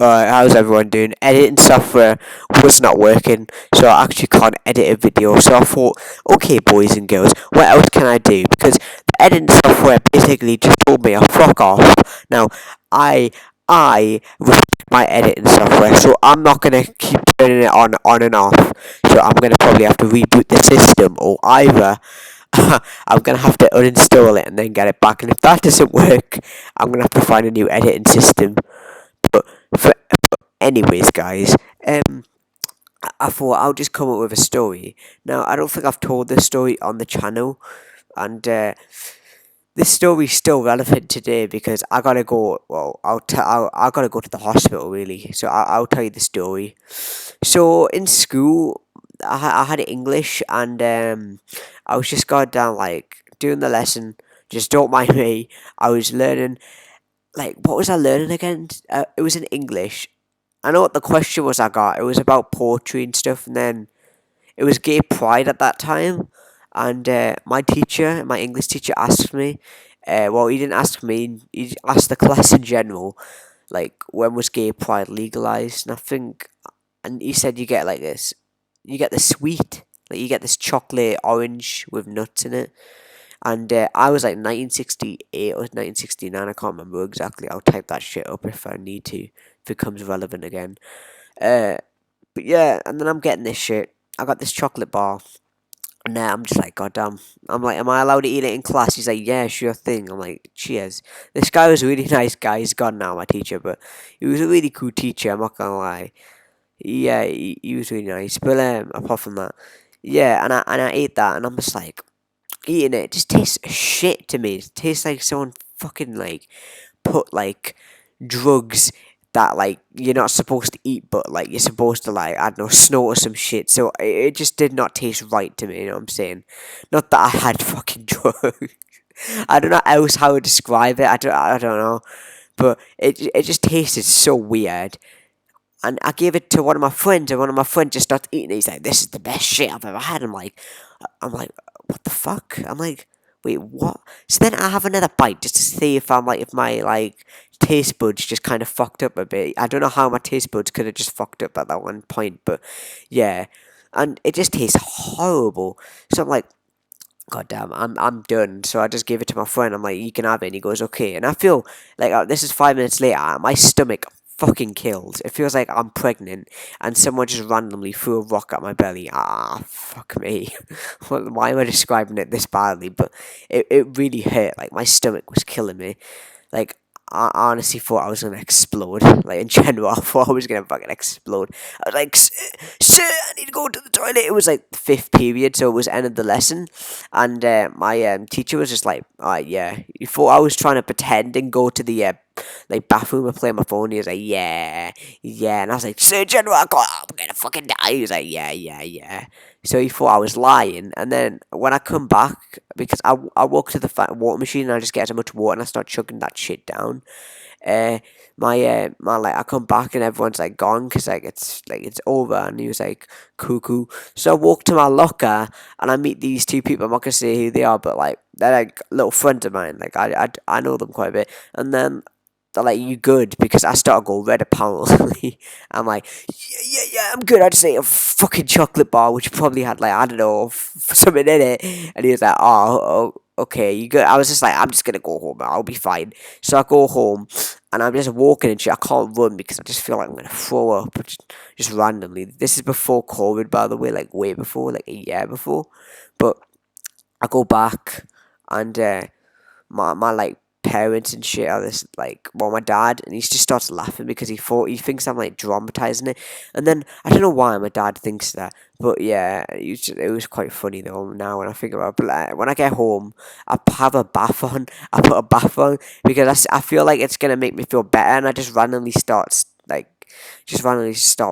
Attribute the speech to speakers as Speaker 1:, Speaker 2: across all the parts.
Speaker 1: How's everyone doing? Editing software was not working, so I actually can't edit a video. So I thought, okay, boys and girls, what else can I do? Because the editing software basically just told me, fuck off. Now, I, I respect my editing software, so I'm not gonna keep turning it on and off. So I'm gonna probably have to reboot the system, or either I'm gonna have to uninstall it and then get it back. And if that doesn't work, I'm gonna have to find a new editing system. But for anyways, guys, I thought I'll just come up with a story. Now, I don't think I've told this story on the channel, and this story's still relevant today because I gotta go. Well, I gotta go to the hospital really. So I'll tell you the story. So in school, I had English, and I was just goddamn like doing the lesson. Just don't mind me. I was learning. Like, what was I learning again? It was in English. I know what the question was I got. It was about poetry and stuff, and then it was gay pride at that time. And my teacher, my English teacher, asked me. Well, he didn't ask me. He asked the class in general, like when was gay pride legalized? And I think, and he said you get like this, you get the sweet, like you get this chocolate orange with nuts in it. And I was like 1968 or 1969. I can't remember exactly. I'll type that shit up if I need to, if it becomes relevant again. Uh, but yeah, and then I'm getting this shit. I got this chocolate bar, and now I'm just like, God damn. I'm like, am I allowed to eat it in class? He's like, yeah, sure thing. I'm like, cheers. This guy was a really nice guy. He's gone now, my teacher, but he was a really cool teacher. I'm not gonna lie. Yeah, he was really nice. But apart from that, yeah, and I ate that, and I'm just like, eating it just tastes shit to me. It tastes like someone fucking like put like drugs that like you're not supposed to eat, but like you're supposed to like, I don't know, snort or some shit. So it just did not taste right to me. You know what I'm saying? Not that I had fucking drugs. I don't know else how to describe it. I don't know, but it just tasted so weird. And I gave it to one of my friends, and one of my friends just started eating it. He's like, "This is the best shit I've ever had." I'm like, what the fuck? I'm like, wait, what? So then I have another bite just to see if I'm like, if my like taste buds just kind of fucked up a bit. I don't know how my taste buds could have just fucked up at that one point, but yeah, and it just tastes horrible. So I'm like, God damn, I'm done. So I just gave it to my friend. I'm like, you can have it. And he goes, okay. And I feel like this is 5 minutes later. My stomach fucking killed. It feels like I'm pregnant and someone just randomly threw a rock at my belly. Ah, fuck me. Why am I describing it this badly? But it really hurt. Like my stomach was killing me. Like I honestly thought I was gonna explode. Like in general, I thought I was gonna fucking explode. I was like, sir, I need to go to the toilet. It was like the fifth period, so it was end of the lesson, and my teacher was just like, "Alright, yeah." He thought I was trying to pretend and go to the like bathroom and play on my phone. He was like, "Yeah, yeah," and I was like, "Sir General, I'm gonna fucking die." He was like, "Yeah, yeah, yeah." So he thought I was lying, and then when I come back, because I walk to the water machine and I just get as much water and I start chugging that shit down. Uh, my like I come back and everyone's like gone because it's over, and he was like cuckoo. So I walk to my locker and I meet these two people. I'm not gonna say who they are, but like they're like little friends of mine. Like I know them quite a bit, and then they're like, "You good?" Because I start to go red apparently. I'm like, "Yeah, yeah, yeah, I'm good." I just ate a fucking chocolate bar, which probably had like, I don't know, something in it. And he was like, "Oh, okay, you good?" I was just like, "I'm just gonna go home. I'll be fine." So I go home, and I'm just walking and shit. I can't run because I just feel like I'm gonna throw up, just randomly. This is before COVID, by the way, like way before, like a year before. But I go back, and my like parents and shit are this like, well, my dad, and he just starts laughing because he thinks I'm like dramatizing it. And then I don't know why my dad thinks that, but yeah, it was quite funny though now when I think about it. But like, when I get home, I have a bath on. I put a bath on because I feel like it's gonna make me feel better, and I just randomly start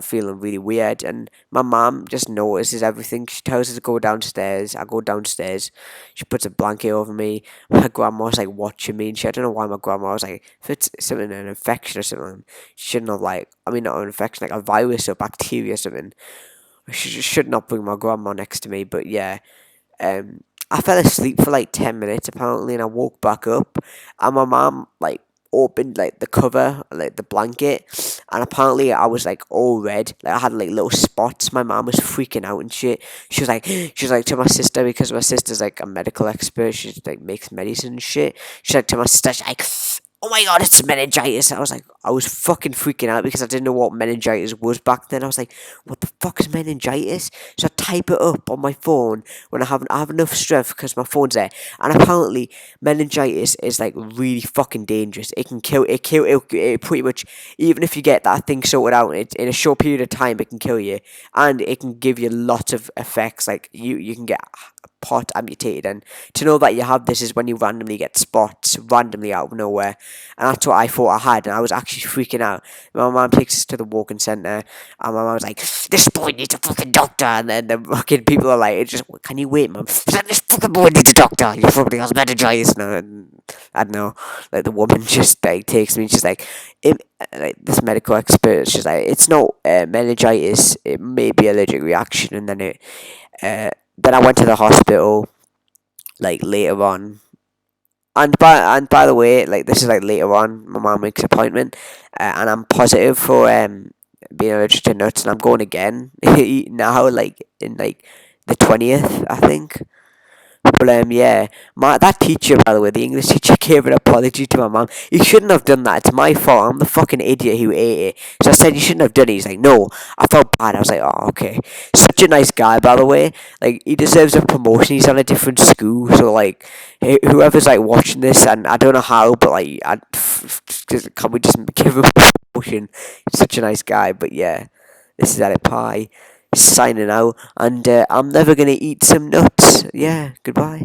Speaker 1: feeling really weird. And my mom just notices everything. She tells us to go downstairs. I go downstairs. She puts a blanket over me. My grandma's like watching me and shit. I don't know why my grandma was like, if it's something, an infection or something, she shouldn't have like, I mean, not an infection, like a virus or bacteria or something. She should not bring my grandma next to me. But yeah, I fell asleep for like 10 minutes apparently, and I woke back up, and my mom like opened like the cover, like the blanket, and apparently I was like all red. Like I had like little spots. My mom was freaking out and shit. She was like to my sister, because my sister's like a medical expert. She like makes medicine and shit. She's like to my sister, she's like, "Oh my god, it's meningitis." I was fucking freaking out because I didn't know what meningitis was back then. I was like, what the fuck is meningitis? So I type it up on my phone when I have enough strength because my phone's there. And apparently meningitis is like really fucking dangerous. It can it pretty much, even if you get that thing sorted out in a short period of time, it can kill you. And it can give you lots of effects, like you can get part amputated, and to know that you have this is when you randomly get spots randomly out of nowhere, and that's what I thought I had, and I was actually freaking out. My mum takes us to the walking centre, and my mum was like, "This boy needs a fucking doctor," and then the fucking people are like, "It's just, can you wait, mum? This fucking boy needs a doctor. He probably has meningitis." And I don't know, like the woman just like takes me, she's like, like this medical expert, she's like, "It's not meningitis, it may be allergic reaction," and then I went to the hospital like later on. And by the way, like this is like later on, my mum makes an appointment, and I'm positive for being allergic to nuts, and I'm going again now, like in like the 20th, I think. But yeah, my that teacher, by the way, the English teacher, gave an apology to my mum. You shouldn't have done that. It's my fault. I'm the fucking idiot who ate it. So I said you shouldn't have done it. He's like, no, I felt bad. I was like, oh, okay. Such a nice guy, by the way. Like he deserves a promotion. He's on a different school. So like, whoever's like watching this, and I don't know how, but like, can we just give him a promotion? He's such a nice guy. But yeah, this is Edit Pie signing out, and I'm never gonna eat some nuts. Yeah, goodbye.